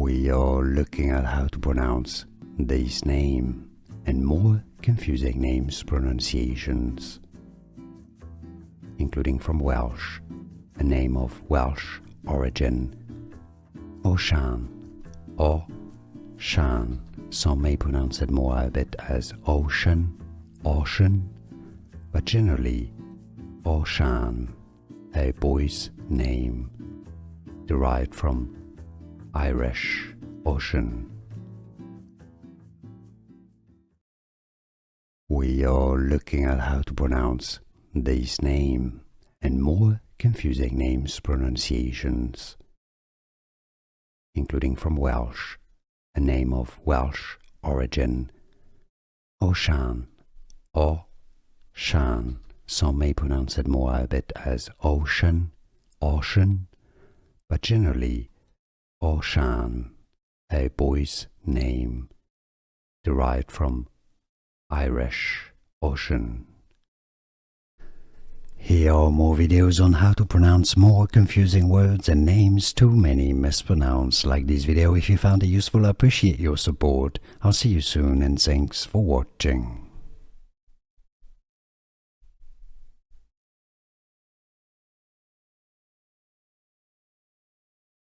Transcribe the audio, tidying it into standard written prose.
We are looking at how to pronounce this name and more confusing names pronunciations, including from Welsh, a name of Welsh origin, Osian or Shan. Some may pronounce it more a bit as Ocean, Ocean, but generally Osian, a boy's name derived from Irish ocean. We are looking at how to pronounce this name and more confusing names pronunciations, including from Welsh, a name of Welsh origin, Osian or Shan. Some may pronounce it more a bit as Ocean, Ocean, but generally Osian, a boy's name derived from Irish ocean. Here are more videos on how to pronounce more confusing words and names too many mispronounced. Like this video if you found it useful. I appreciate your support. I'll see you soon and thanks for watching.